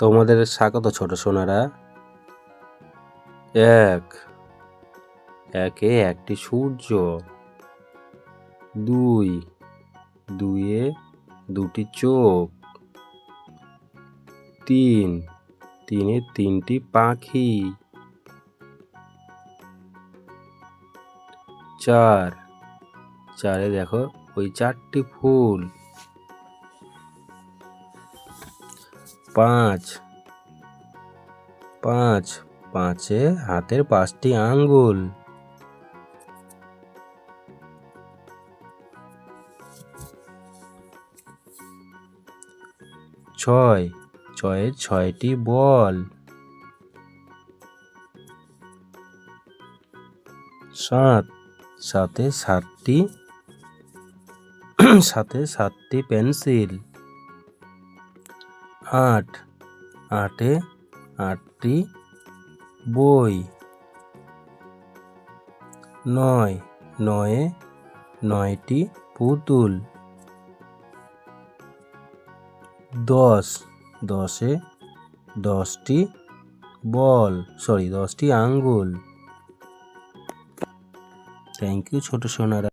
তোমাদের স্বাগত ছোট সোনারা। একে একটি সূর্য, দুইয়ে দুটি চোখ, তিনে তিনটি পাখি, চারে দেখো ওই 4টি ফুল, পাঁচে হাতের 5টি আঙ্গুল, 6 6টি বল, 7 7টি পেন্সিল, 8 8টি বই, 9টি পুতুল, 10টি আঙ্গুল। থ্যাংক ইউ ছোট সোনারা।